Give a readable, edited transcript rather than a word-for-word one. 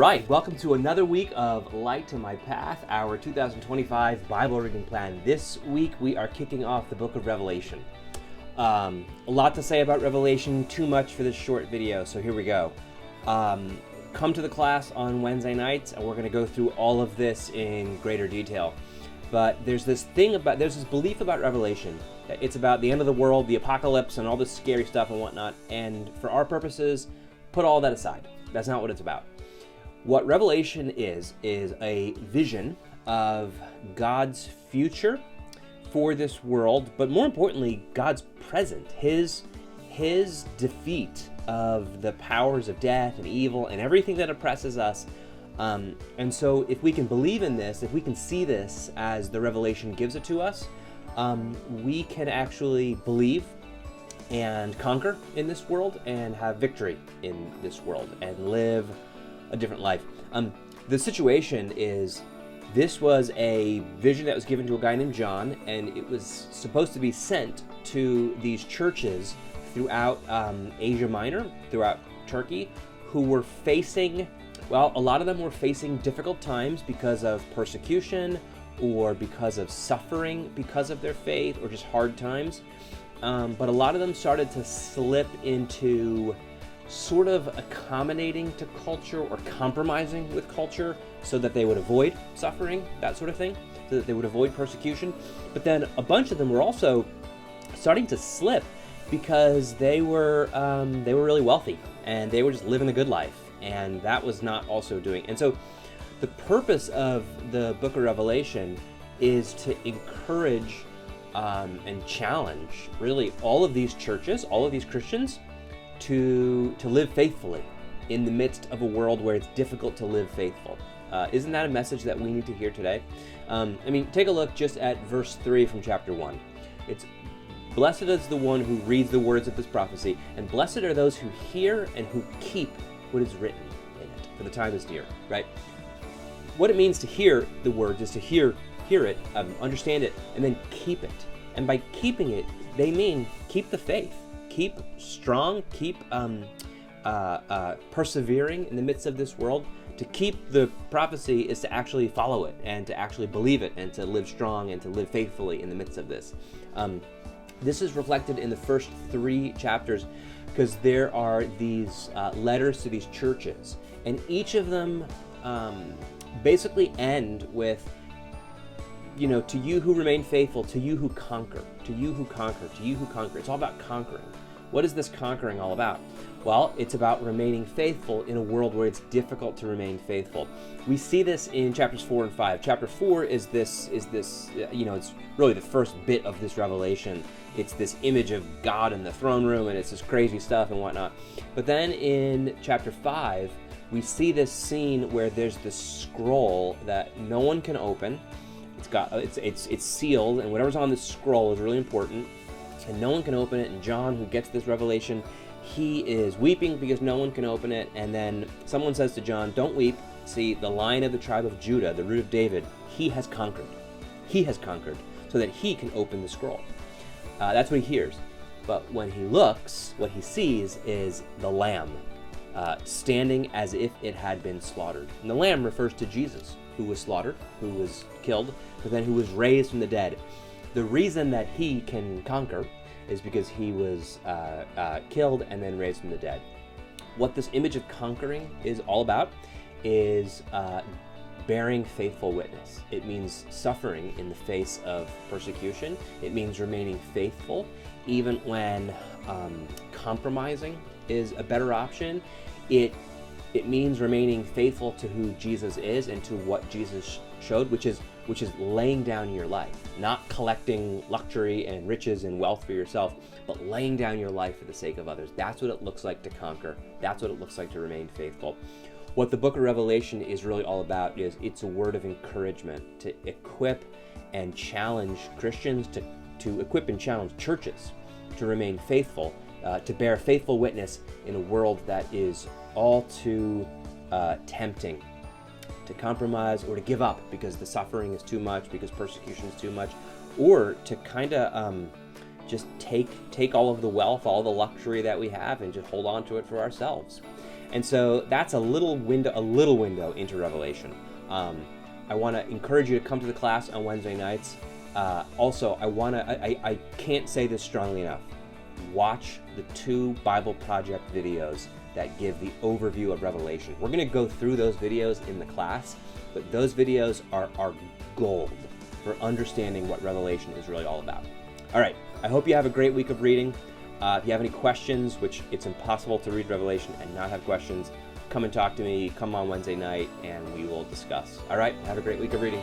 right, welcome to another week of Light to My Path, our 2025 Bible reading plan. This week we are kicking off the book of Revelation. A lot to say about Revelation, too much for this short video, so here we go. Come to the class on Wednesday nights, and we're going to go through all of this in greater detail. But there's this belief about Revelation. It's about the end of the world, the apocalypse, and all this scary stuff and whatnot. And for our purposes, put all that aside. That's not what it's about. What Revelation is a vision of God's future for this world, but more importantly, God's present, His defeat of the powers of death and evil and everything that oppresses us. And so if we can believe in this, if we can see this as the Revelation gives it to us, we can actually believe and conquer in this world and have victory in this world and live a different life. The situation is, this was a vision that was given to a guy named John, and it was supposed to be sent to these churches throughout Asia Minor, throughout Turkey, who were facing, a lot of them were facing difficult times because of persecution or because of suffering because of their faith or just hard times. But a lot of them started to slip into sort of accommodating to culture or compromising with culture so that they would avoid suffering, that sort of thing, so that they would avoid persecution. But then a bunch of them were also starting to slip because they were really wealthy and they were just living a good life, and that was not also doing. And so the purpose of the book of Revelation is to encourage and challenge really all of these churches, all of these Christians, to live faithfully in the midst of a world where it's difficult to live faithful. Isn't that a message that we need to hear today? Take a look just at verse 3 from chapter 1. It's, "Blessed is the one who reads the words of this prophecy, and blessed are those who hear and who keep what is written in it, for the time is near," right? What it means to hear the words is to hear it, understand it, and then keep it. And by keeping it, they mean keep the faith. Keep strong, keep persevering in the midst of this world. To keep the prophecy is to actually follow it and to actually believe it and to live strong and to live faithfully in the midst of this. This is reflected in the first 3 chapters because there are these letters to these churches, and each of them basically end with, to you who remain faithful, to you who conquer, to you who conquer, to you who conquer. It's all about conquering. What is this conquering all about? Well, it's about remaining faithful in a world where it's difficult to remain faithful. We see this in chapters 4 and 5. Chapter 4 is this, it's really the first bit of this revelation. It's this image of God in the throne room, and it's this crazy stuff and whatnot. But then in chapter 5, we see this scene where there's this scroll that no one can open. It's sealed, and whatever's on this scroll is really important, and no one can open it. And John, who gets this revelation, he is weeping because no one can open it. And then someone says to John, "Don't weep. See, the Lion of the tribe of Judah, the root of David, he has conquered. He has conquered, so that he can open the scroll." That's what he hears. But when he looks, what he sees is the Lamb standing as if it had been slaughtered. And the Lamb refers to Jesus, who was slaughtered, who was killed, but then who was raised from the dead. The reason that he can conquer is because he was killed and then raised from the dead. What this image of conquering is all about is bearing faithful witness. It means suffering in the face of persecution. It means remaining faithful even when compromising is a better option. It means remaining faithful to who Jesus is and to what Jesus showed, which is laying down your life, not collecting luxury and riches and wealth for yourself, but laying down your life for the sake of others. That's what it looks like to conquer. That's what it looks like to remain faithful. What the book of Revelation is really all about is it's a word of encouragement to equip and challenge Christians, to equip and challenge churches to remain faithful, to bear faithful witness in a world that is all too tempting to compromise or to give up because the suffering is too much, because persecution is too much, or to kind of just take all of the wealth, all the luxury that we have, and just hold on to it for ourselves. And so that's a little window into Revelation. I want to encourage you to come to the class on Wednesday nights. Also, I can't say this strongly enough. Watch the 2 Bible Project videos that give the overview of Revelation. We're going to go through those videos in the class, but those videos are gold for understanding what Revelation is really all about. All right, I hope you have a great week of reading. If you have any questions, which it's impossible to read Revelation and not have questions, come and talk to me. Come on Wednesday night and we will discuss. All right, have a great week of reading.